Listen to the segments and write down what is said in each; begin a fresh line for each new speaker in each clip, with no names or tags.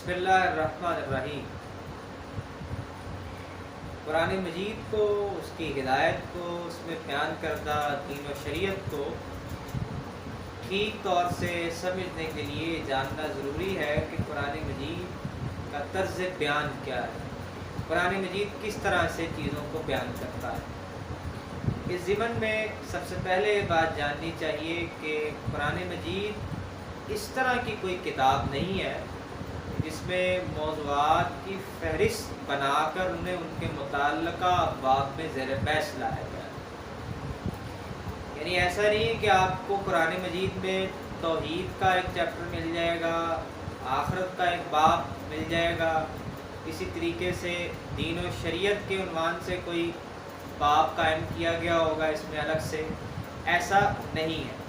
بسم اللہ الرحمن الرحیم۔ قرآن مجید کو، اس کی ہدایت کو، اس میں بیان کردہ دین و شریعت کو ٹھیک طور سے سمجھنے کے لیے جاننا ضروری ہے کہ قرآن مجید کا طرز بیان کیا ہے، قرآن مجید کس طرح سے چیزوں کو بیان کرتا ہے۔ اس ضمن میں سب سے پہلے بات جاننی چاہیے کہ قرآن مجید اس طرح کی کوئی کتاب نہیں ہے جس میں موضوعات کی فہرست بنا کر انہیں ان کے متعلقہ ابواب میں زیر بحث لایا گیا۔ یعنی ایسا نہیں ہے کہ آپ کو قرآن مجید میں توحید کا ایک چیپٹر مل جائے گا، آخرت کا ایک باب مل جائے گا، اسی طریقے سے دین و شریعت کے عنوان سے کوئی باب قائم کیا گیا ہوگا اس میں الگ سے، ایسا نہیں ہے۔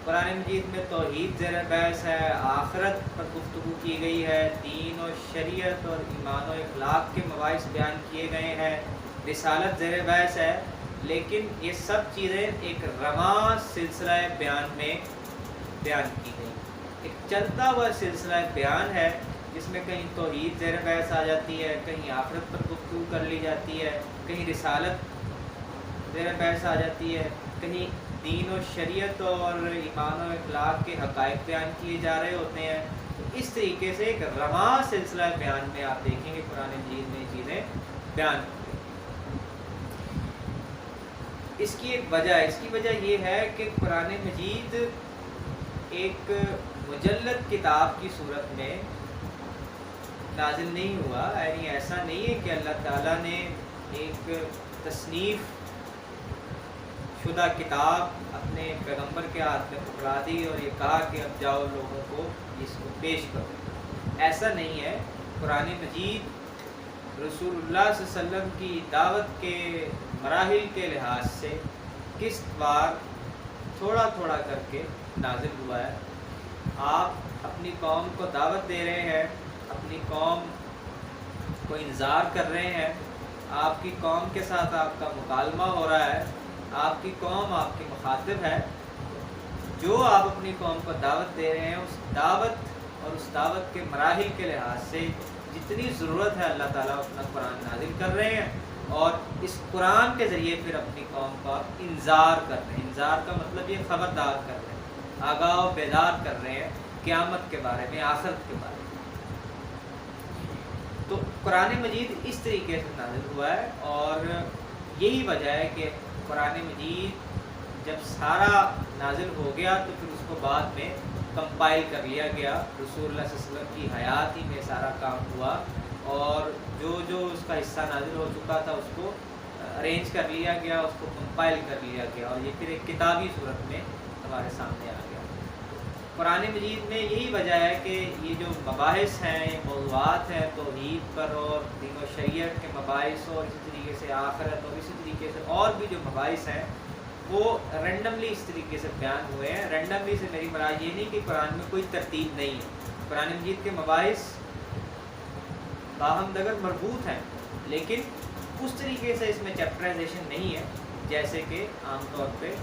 قرآن مجید میں توحید زیر بحث ہے، آخرت پر گفتگو کی گئی ہے، دین و شریعت اور ایمان و اخلاق کے مباحث بیان کیے گئے ہیں، رسالت زیر بحث ہے، لیکن یہ سب چیزیں ایک رواں سلسلہ بیان میں بیان کی گئی۔ ایک چلتا ہوا سلسلہ بیان ہے جس میں کہیں توحید زیر بحث آ جاتی ہے، کہیں آخرت پر گفتگو کر لی جاتی ہے، کہیں رسالت زیر بحث آ جاتی ہے، کہیں دین و شریعت اور ایمان و اخلاق کے حقائق بیان کیے جا رہے ہوتے ہیں۔ تو اس طریقے سے ایک رواں سلسلہ بیان میں آپ دیکھیں گے قرآن مجید میں چیزیں بیان کی۔ اس کی ایک وجہ ہے، اس کی وجہ یہ ہے کہ قرآن مجید ایک مجلد کتاب کی صورت میں نازل نہیں ہوا، یعنی ایسا نہیں ہے کہ اللہ تعالیٰ نے ایک تصنیف شدہ کتاب اپنے پیغمبر کے ہاتھ میں پکڑا دی اور یہ کہا کہ اب جاؤ لوگوں کو اس کو پیش کرو۔ ایسا نہیں ہے۔ قرآن مجید رسول اللہ صلی اللہ علیہ وسلم کی دعوت کے مراحل کے لحاظ سے قسط وار تھوڑا تھوڑا کر کے نازل ہوا ہے۔ آپ اپنی قوم کو دعوت دے رہے ہیں، اپنی قوم کو انذار کر رہے ہیں، آپ کی قوم کے ساتھ آپ کا مکالمہ ہو رہا ہے، آپ کی قوم آپ کی مخاطب ہے۔ جو آپ اپنی قوم کو دعوت دے رہے ہیں، اس دعوت اور اس دعوت کے مراحل کے لحاظ سے جتنی ضرورت ہے اللہ تعالیٰ اپنا قرآن نازل کر رہے ہیں، اور اس قرآن کے ذریعے پھر اپنی قوم کا انذار کر رہے ہیں۔ انذار کا مطلب یہ خبردار کر رہے ہیں، آگاہ و بیدار کر رہے ہیں قیامت کے بارے میں، آخرت کے بارے میں۔ تو قرآن مجید اس طریقے سے نازل ہوا ہے، اور یہی وجہ ہے کہ قرآن مجید جب سارا نازل ہو گیا تو پھر اس کو بعد میں کمپائل کر لیا گیا۔ رسول اللہ صلی اللہ علیہ وسلم کی حیات ہی میں سارا کام ہوا، اور جو جو اس کا حصہ نازل ہو چکا تھا اس کو ارینج کر لیا گیا، اس کو کمپائل کر لیا گیا، اور یہ پھر ایک کتابی صورت میں ہمارے سامنے آ گیا۔ قرآن مجید میں یہی وجہ ہے کہ یہ جو مباحث ہیں، یہ موضوعات ہیں توحید پر اور دین و شریعت کے مباحث، اور اسی طریقے سے آخرت، اور اسی طریقے سے اور بھی جو مباحث ہیں وہ رینڈملی اس طریقے سے بیان ہوئے ہیں۔ رینڈملی سے میری مراد یہ نہیں کہ قرآن میں کوئی ترتیب نہیں ہے۔ قرآن مجید کے مباحث باہم دگر مربوط ہیں، لیکن اس طریقے سے اس میں چیپٹرائزیشن نہیں ہے جیسے کہ عام طور پہ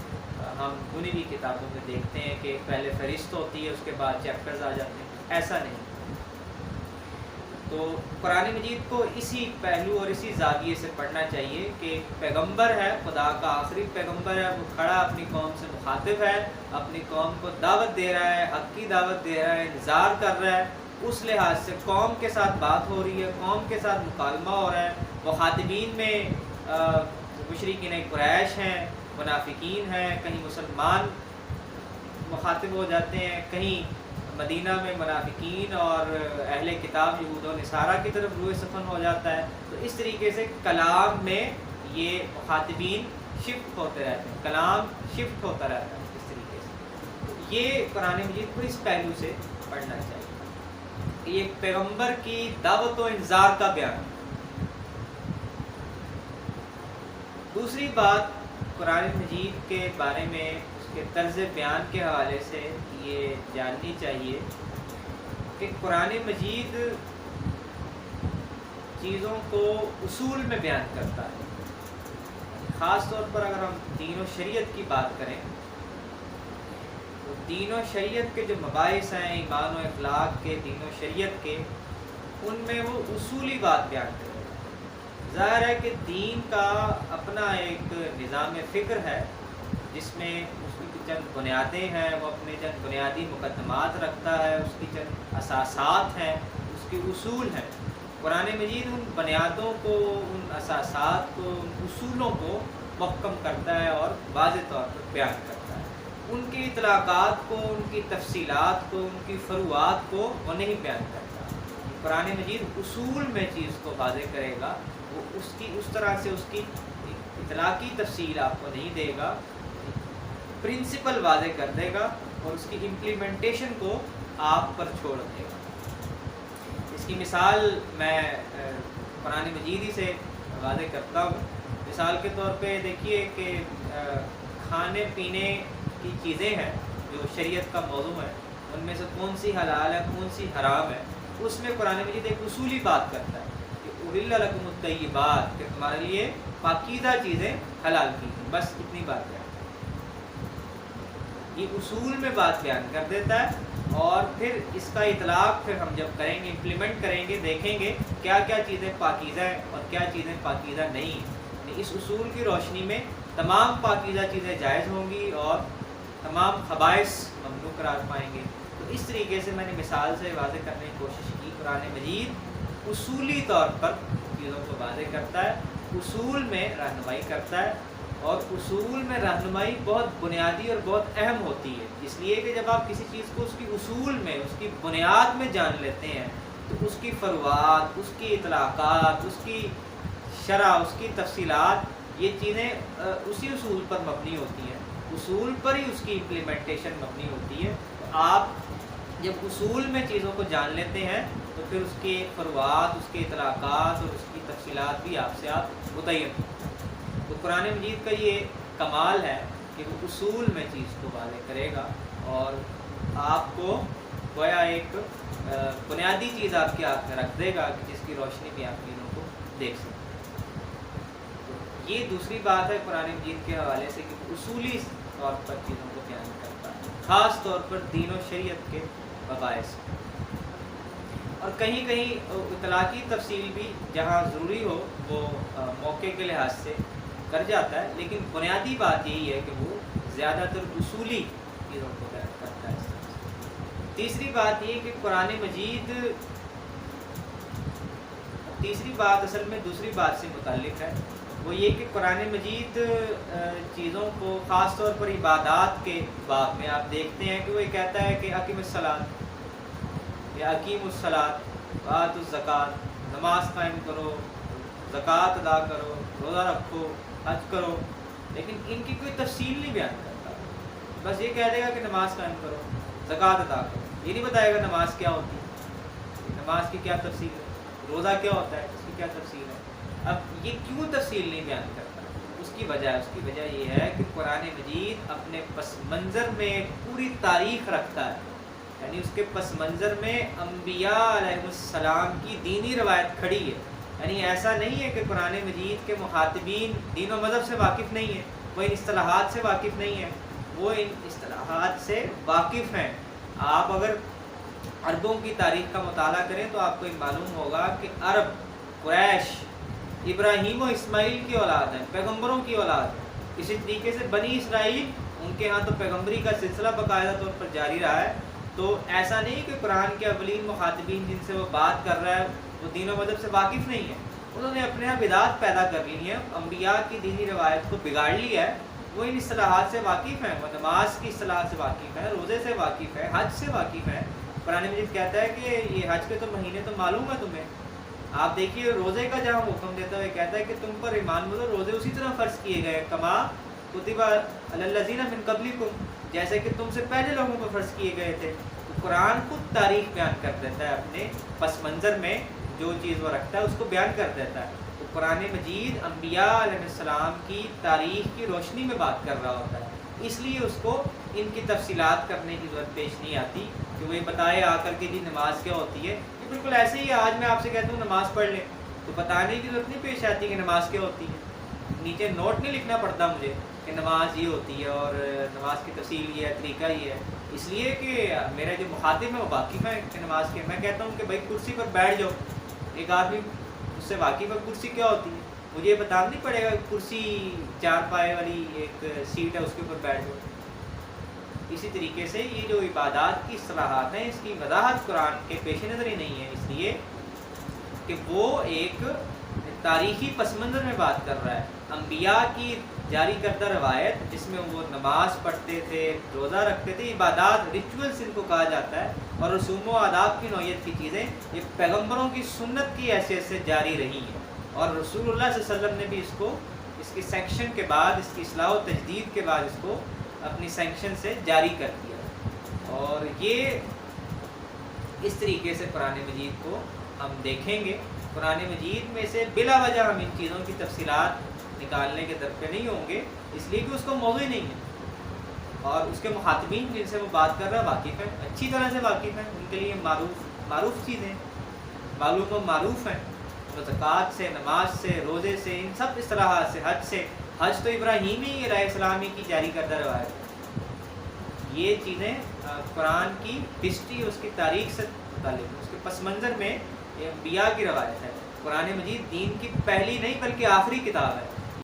ہم دنیوی کتابوں میں دیکھتے ہیں کہ پہلے فہرست ہوتی ہے، اس کے بعد چیپٹرز آ جاتے ہیں۔ ایسا نہیں۔ تو قرآن مجید کو اسی پہلو اور اسی زاویے سے پڑھنا چاہیے کہ ایک پیغمبر ہے، خدا کا آخری پیغمبر ہے، وہ کھڑا اپنی قوم سے مخاطب ہے، اپنی قوم کو دعوت دے رہا ہے، حق کی دعوت دے رہا ہے، انذار کر رہا ہے۔ اس لحاظ سے قوم کے ساتھ بات ہو رہی ہے، قوم کے ساتھ مکالمہ ہو رہا ہے۔ مخاطبین میں مشرکین قریش ہیں، منافقین ہیں، کہیں مسلمان مخاطب ہو جاتے ہیں، کہیں مدینہ میں منافقین اور اہل کتاب یہود و نصارہ کی طرف روئے سخن ہو جاتا ہے۔ تو اس طریقے سے کلام میں یہ مخاطبین شفٹ ہوتے رہتے ہیں، کلام شفٹ ہوتا رہتا ہے اس طریقے سے۔ تو یہ قرآن مجید کو اس پہلو سے پڑھنا چاہیے۔ یہ ایک پیغمبر کی دعوت و انذار کا بیان۔ دوسری بات قرآن مجید کے بارے میں اس کے طرز بیان کے حوالے سے یہ جاننی چاہیے کہ قرآن مجید چیزوں کو اصول میں بیان کرتا ہے۔ خاص طور پر اگر ہم دین و شریعت کی بات کریں تو دین و شریعت کے جو مباحث ہیں، ایمان و اخلاق کے، دین و شریعت کے، ان میں وہ اصولی بات بیان کرے گا۔ ظاہر ہے کہ دین کا اپنا ایک نظام فکر ہے جس میں اس کی چند بنیادیں ہیں، وہ اپنے چند بنیادی مقدمات رکھتا ہے، اس کی چند اساسات ہیں، اس کے اصول ہیں۔ قرآن مجید ان بنیادوں کو، ان اساسات کو، ان اصولوں کو محکم کرتا ہے اور واضح طور پر بیان کرتا ہے۔ ان کی اطلاقات کو، ان کی تفصیلات کو، ان کی فروعات کو وہ نہیں بیان کرتا۔ قرآن مجید اصول میں چیز کو واضح کرے گا، وہ اس طرح سے اس کی اطلاقی تفصیل آپ کو نہیں دے گا، پرنسپل واضح کر دے گا اور اس کی امپلیمنٹیشن کو آپ پر چھوڑ دے گا۔ اس کی مثال میں قرآن مجید ہی سے واضح کرتا ہوں۔ مثال کے طور پہ دیکھیے کہ کھانے پینے کی چیزیں ہیں جو شریعت کا موضوع ہے، ان میں سے کون سی حلال ہے، کون سی حرام ہے، اس میں قرآن مجید ایک اصولی بات کرتا ہے کہ احل لکم الطیبات، کہ تمہارے لیے پاکیزہ چیزیں حلال کی ہیں، بس اتنی بات ہے۔ یہ اصول میں بات بیان کر دیتا ہے اور پھر اس کا اطلاق پھر ہم جب کریں گے، امپلیمنٹ کریں گے، دیکھیں گے کیا کیا چیزیں پاکیزہ ہیں اور کیا چیزیں پاکیزہ نہیں ہیں۔ اس اصول کی روشنی میں تمام پاکیزہ چیزیں جائز ہوں گی اور تمام خبائث ممنوع قرار پائیں گے۔ تو اس طریقے سے میں نے مثال سے واضح کرنے کی کوشش کی۔ قرآن مجید اصولی طور پر چیزوں کو واضح کرتا ہے، اصول میں رہنمائی کرتا ہے، اور اصول میں رہنمائی بہت بنیادی اور بہت اہم ہوتی ہے، اس لیے کہ جب آپ کسی چیز کو اس کی اصول میں، اس کی بنیاد میں جان لیتے ہیں تو اس کی فروعات، اس کی اطلاقات، اس کی شرح، اس کی تفصیلات، یہ چیزیں اسی اصول پر مبنی ہوتی ہیں، اصول پر ہی اس کی امپلیمنٹیشن مبنی ہوتی ہے۔ تو آپ جب اصول میں چیزوں کو جان لیتے ہیں تو پھر اس کے فروعات، اس کے اطلاقات اور اس کی تفصیلات بھی آپ سے آپ متعین ہیں۔ تو قرآن مجید کا یہ کمال ہے کہ وہ اصول میں چیز کو واضح کرے گا اور آپ کو گویا ایک بنیادی چیز آپ کے ہاتھ میں رکھ دے گا کہ جس کی روشنی میں آپ چیزوں کو دیکھ سکیں۔ تو یہ دوسری بات ہے قرآن مجید کے حوالے سے کہ اصولی طور پر چیزوں کو بیان کرتا ہے، خاص طور پر دین و شریعت کے مباحث۔ اور کہیں کہیں اطلاقی تفصیل بھی جہاں ضروری ہو وہ موقع کے لحاظ سے کر جاتا ہے، لیکن بنیادی بات یہی ہے کہ وہ زیادہ تر اصولی چیزوں کو بیان کرتا ہے۔ تیسری بات یہ کہ قرآن مجید، تیسری بات اصل میں دوسری بات سے متعلق ہے، وہ یہ کہ قرآن مجید چیزوں کو خاص طور پر عبادات کے باب میں آپ دیکھتے ہیں کہ وہ یہ کہتا ہے کہ اقیم الصلاۃ یا اقیم الصلاۃ وآتوا الزکوٰۃ، نماز قائم کرو، زکوٰۃ ادا کرو، روزہ رکھو، حج کرو، لیکن ان کی کوئی تفصیل نہیں بیان کرتا۔ بس یہ کہہ دے گا کہ نماز قائم کرو، زکوٰۃ ادا کرو، یہ نہیں بتائے گا نماز کیا ہوتی ہے، نماز کی کیا تفصیل ہے، روزہ کیا ہوتا ہے، اس کی کیا تفصیل ہے۔ اب یہ کیوں تفصیل نہیں بیان کرتا؟ اس کی وجہ یہ ہے کہ قرآن مجید اپنے پس منظر میں پوری تاریخ رکھتا ہے، یعنی اس کے پس منظر میں انبیاء علیہ السلام کی دینی روایت کھڑی ہے۔ یعنی ایسا نہیں ہے کہ قرآن مجید کے مخاطبین دین و مذہب سے واقف نہیں ہیں، وہ ان اصطلاحات سے واقف نہیں ہیں، وہ ان اصطلاحات سے واقف ہیں۔ آپ اگر عربوں کی تاریخ کا مطالعہ کریں تو آپ کو یہ معلوم ہوگا کہ عرب، قریش، ابراہیم و اسماعیل کی اولاد ہیں، پیغمبروں کی اولاد ہیں۔ اسی طریقے سے بنی اسرائیل، ان کے ہاں تو پیغمبری کا سلسلہ باقاعدہ طور پر جاری رہا ہے۔ تو ایسا نہیں کہ قرآن کے اولین مخاطبین جن سے وہ بات کر رہا ہے وہ دین و مذہب سے واقف نہیں ہے، انہوں نے اپنے یہاں بدعات پیدا کر لی ہیں، انبیاء کی دینی روایت کو بگاڑ لیا ہے۔ وہ ان اصطلاحات سے واقف ہیں، وہ نماز کی اصطلاح سے واقف ہیں، روزے سے واقف ہیں، حج سے واقف ہیں۔ قرآن مجید کہتا ہے کہ یہ حج کے تو مہینے تو معلوم ہے تمہیں۔ آپ دیکھیے روزے کا جہاں حکم دیتا ہے کہتا ہے کہ تم پر ایمان ملو، روزے اسی طرح فرض کیے گئے کما کتب علی الذین من قبلکم، جیسے کہ تم سے پہلے لوگوں پر فرض کیے گئے تھے۔ تو قرآن خود تاریخ بیان کر دیتا ہے، اپنے پس منظر میں جو چیز وہ رکھتا ہے اس کو بیان کر دیتا ہے۔ تو قرآن مجید انبیاء علیہ السلام کی تاریخ کی روشنی میں بات کر رہا ہوتا ہے، اس لیے اس کو ان کی تفصیلات کرنے کی ضرورت پیش نہیں آتی کہ وہ یہ بتائے آ کر کے جی نماز کیا ہوتی ہے۔ یہ بالکل ایسے ہی آج میں آپ سے کہتا ہوں نماز پڑھ لیں تو بتانے کی ضرورت نہیں پیش آتی کہ نماز کیا ہوتی ہے، نیچے نوٹ نہیں لکھنا پڑتا مجھے کہ نماز یہ ہوتی ہے اور نماز کی تفصیل یہ ہے، طریقہ یہ ہے، اس لیے کہ میرا جو مخاطب ہے وہ واقف ہے کہ نماز کے۔ میں کہتا ہوں کہ بھائی کرسی پر بیٹھ جاؤ، ایک آدمی اس سے واقف ہے کرسی کیا ہوتی ہے، مجھے یہ بتانا نہیں پڑے گا کرسی 4 پائے والی ایک سیٹ ہے اس کے اوپر بیٹھ جاؤ۔ اسی طریقے سے یہ جو عبادات کی اصطلاحات ہیں اس کی وضاحت قرآن کے پیش نظر ہی نہیں ہے، اس لیے کہ وہ ایک تاریخی پس منظر میں بات کر رہا ہے۔ انبیاء کی جاری کردہ روایت جس میں وہ نماز پڑھتے تھے، روزہ رکھتے تھے، عبادات ریچولز ان کو کہا جاتا ہے، اور رسوم و آداب کی نوعیت کی چیزیں یہ پیغمبروں کی سنت کی حیثیت سے جاری رہی ہیں، اور رسول اللہ صلی اللہ علیہ وسلم نے بھی اس کی سینکشن کے بعد، اس کی اصلاح و تجدید کے بعد اس کو اپنی سینکشن سے جاری کر دیا۔ اور یہ اس طریقے سے قرآن مجید کو ہم دیکھیں گے۔ قرآن مجید میں سے بلا وجہ ہم ان چیزوں کی تفصیلات نکالنے کے در پہ نہیں ہوں گے، اس لیے کہ اس کو موضوع نہیں ہے، اور اس کے مخاطبین جن سے وہ بات کر رہا ہے واقف ہیں، اچھی طرح سے واقف ہیں، ان کے لیے معروف چیزیں معلوم و معروف ہیں، زکوٰۃ سے، نماز سے، روزے سے، ان سب اصطلاحات سے، حج سے۔ حج تو ابراہیمی علیہ السلامی کی جاری کردہ روایت ہے۔ یہ چیزیں قرآن کی ہسٹری، اس کی تاریخ سے متعلق ہے، اس کے پس منظر میں یہ انبیاء کی روایت ہے۔ قرآن مجید دین کی پہلی نہیں بلکہ آخری کتاب ہے،